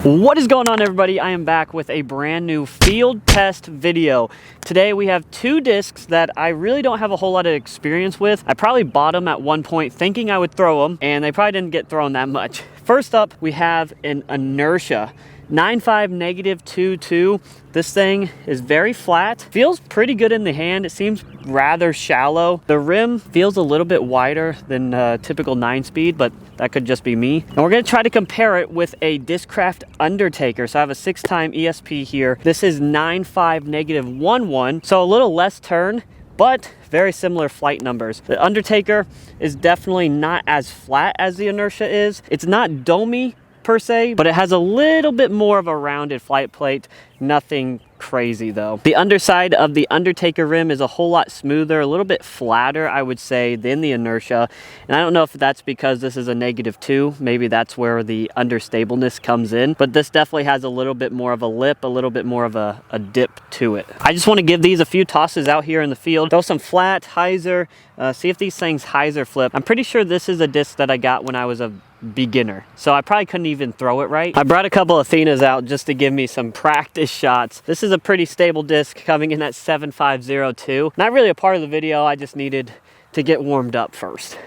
What is going on, everybody? I am back with a brand new field test video. Today we have two discs that I really don't have a whole lot of experience with. I probably bought them at one point thinking I would throw them, and they probably didn't get thrown that much. First up, we have an Anhyzer 9.5 -2.2. This thing is very flat, feels pretty good in the hand. It seems rather shallow. The rim feels a little bit wider than typical 9-speed, but that could just be me. And we're gonna try to compare it with a Discraft Undertaker. So I have a 6-time ESP here. This is 9.5 -1.1, so a little less turn, but very similar flight numbers. The Undertaker is definitely not as flat as the Anhyzer is. It's not domey per se, but it has a little bit more of a rounded flight plate. Nothing crazy though. The underside of the Undertaker rim is a whole lot smoother, a little bit flatter, I would say, than the Anhyzer. And I don't know if that's because this is a -2. Maybe that's where the understableness comes in. But this definitely has a little bit more of a lip, a little bit more of a dip to it. I just want to give these a few tosses out here in the field. Throw some flat, hyzer, see if these things hyzer flip. I'm pretty sure this is a disc that I got when I was a beginner, so I probably couldn't even throw it right. I brought a couple of Athenas out just to give me some practice shots. This is a pretty stable disc coming in at 7502. Not really a part of the video, I just needed to get warmed up first.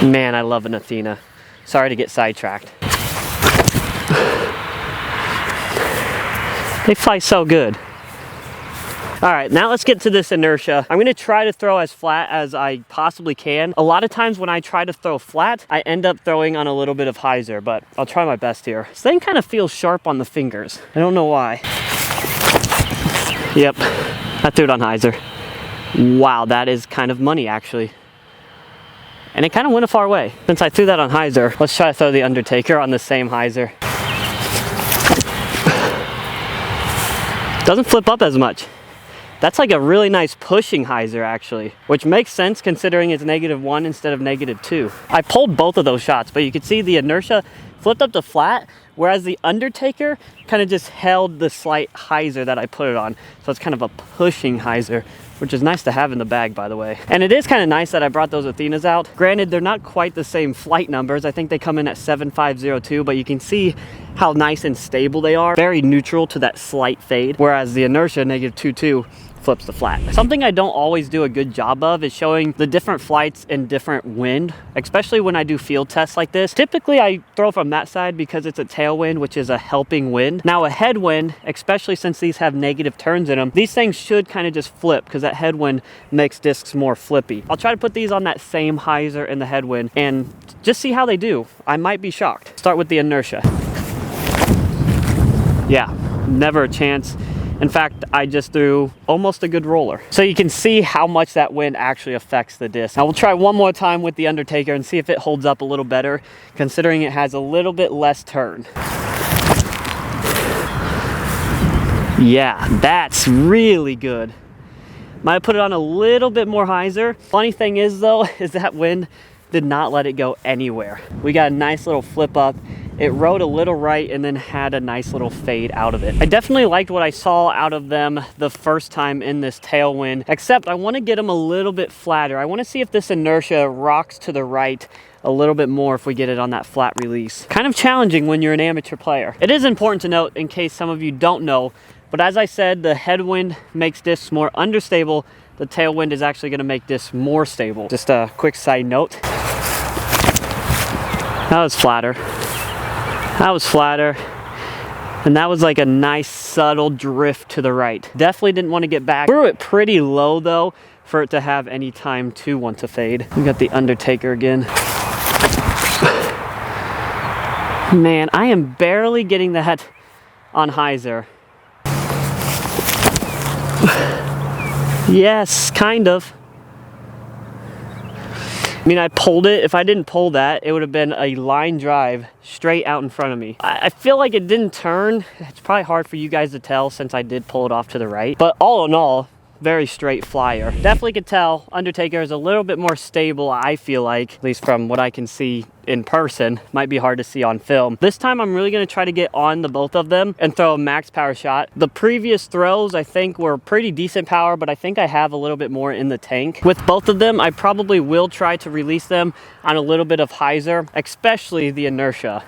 Man, I love an Athena. Sorry to get sidetracked. They fly so good. All right, now let's get to this Anhyzer. I'm gonna try to throw as flat as I possibly can. A lot of times when I try to throw flat, I end up throwing on a little bit of hyzer, but I'll try my best here. This thing kind of feels sharp on the fingers. I don't know why. Yep, I threw it on hyzer. Wow, that is kind of money actually. And it kind of went a far way. Since I threw that on hyzer, let's try to throw the Undertaker on the same hyzer. Doesn't flip up as much. That's like a really nice pushing hyzer actually, which makes sense considering it's -1 instead of -2. I pulled both of those shots, but you can see the Anhyzer flipped up to flat, whereas the Undertaker kind of just held the slight hyzer that I put it on. So it's kind of a pushing hyzer, which is nice to have in the bag, by the way. And it is kind of nice that I brought those Athenas out. Granted, they're not quite the same flight numbers. I think they come in at 7502, but you can see how nice and stable they are. Very neutral to that slight fade, whereas the Anhyzer -2.2 flips the flat. Something I don't always do a good job of is showing the different flights in different wind, especially when I do field tests like this. Typically I throw from that side because it's a tailwind, which is a helping wind. Now a headwind, especially since these have negative turns in them, these things should kind of just flip because that headwind makes discs more flippy. I'll try to put these on that same hyzer in the headwind and just see how they do. I might be shocked. Start with the Anhyzer. Yeah, never a chance. In fact, I just threw almost a good roller. So you can see how much that wind actually affects the disc. Now we'll try one more time with the Undertaker and see if it holds up a little better, considering it has a little bit less turn. Yeah, that's really good. Might have put it on a little bit more hyzer. Funny thing is though, is that wind did not let it go anywhere. We got a nice little flip up. It rode a little right and then had a nice little fade out of it. I definitely liked what I saw out of them the first time in this tailwind, except I want to get them a little bit flatter. I want to see if this Anhyzer rocks to the right a little bit more if we get it on that flat release. Kind of challenging when you're an amateur player. It is important to note, in case some of you don't know, but as I said, the headwind makes discs more understable. The tailwind is actually going to make discs more stable. Just a quick side note. That was flatter. That was flatter. And that was like a nice subtle drift to the right. Definitely didn't want to get back. Threw it pretty low though for it to have any time to want to fade. We got the Undertaker again. Man, I am barely getting that on hyzer. Yes, kind of. I mean, I pulled it. If I didn't pull that, it would have been a line drive straight out in front of me. I feel like it didn't turn. It's probably hard for you guys to tell since I did pull it off to the right. But all in all, very straight flyer. Definitely could tell Undertaker is a little bit more stable, I feel like, at least from what I can see in person. Might be hard to see on film. This time I'm really going to try to get on the both of them and throw a max power shot. The previous throws I think were pretty decent power, but I think I have a little bit more in the tank. With both of them, I probably will try to release them on a little bit of hyzer, especially the inertia.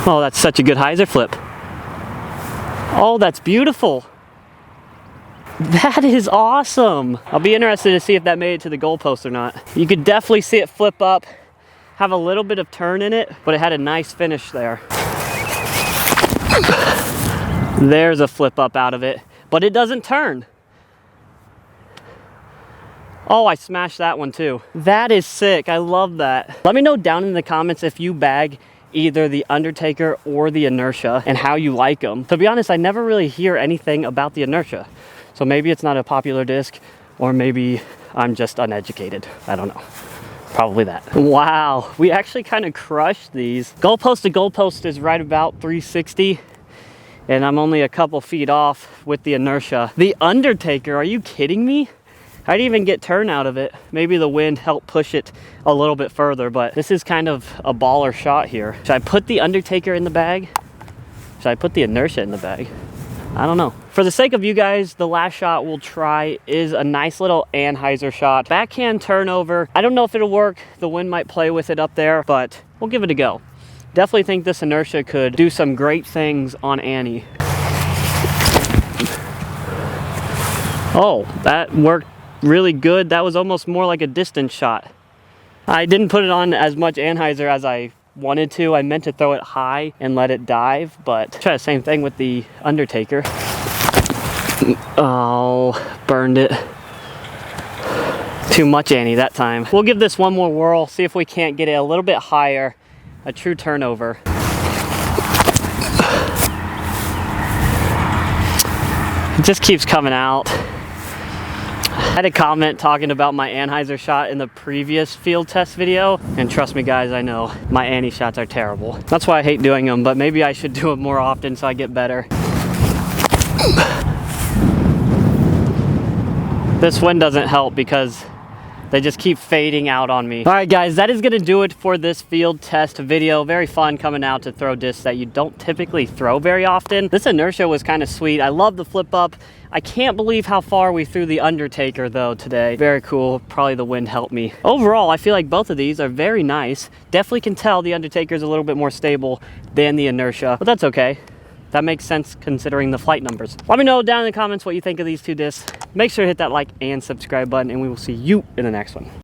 Oh, that's such a good hyzer flip. Oh, that's beautiful. That is awesome. I'll be interested to see if that made it to the goalpost or not. You could definitely see it flip up, have a little bit of turn in it, but it had a nice finish there. There's a flip up out of it, but it doesn't turn. Oh, I smashed that one too. That is sick. I love that. Let me know down in the comments if you bag either the Undertaker or the inertia and how you like them. To be honest, I never really hear anything about the inertia. So maybe it's not a popular disc, or maybe I'm just uneducated. I don't know. Probably that. Wow, we actually kind of crushed these. Goalpost to goalpost is right about 360, and I'm only a couple feet off with the inertia. The Undertaker, are you kidding me? I didn't even get turn out of it. Maybe the wind helped push it a little bit further, but this is kind of a baller shot here. Should I put the Undertaker in the bag? Should I put the inertia in the bag? I don't know. For the sake of you guys, the last shot we'll try is a nice little Anhyzer shot. Backhand turnover. I don't know if it'll work. The wind might play with it up there, but we'll give it a go. Definitely think this inertia could do some great things on Annie. Oh, that worked really good. That was almost more like a distance shot. I didn't put it on as much Anhyzer as I wanted to. I meant to throw it high and let it dive, but try the same thing with the Undertaker. Oh, burned it. Too much Annie that time. We'll give this one more whirl, see if we can't get it a little bit higher. A true turnover. It just keeps coming out. I had a comment talking about my Anhyzer shot in the previous field test video, and trust me guys, I know my Annie shots are terrible. That's why I hate doing them, but maybe I should do them more often so I get better. This wind doesn't help because they just keep fading out on me. All right guys, that is gonna do it for this field test video. Very fun coming out to throw discs that you don't typically throw very often. This inertia was kind of sweet. I love the flip up. I can't believe how far we threw the Undertaker though today. Very cool. Probably the wind helped me. Overall, I feel like both of these are very nice. Definitely can tell the Undertaker is a little bit more stable than the inertia, but that's okay. That makes sense considering the flight numbers. Let me know down in the comments what you think of these two discs. Make sure to hit that like and subscribe button, and we will see you in the next one.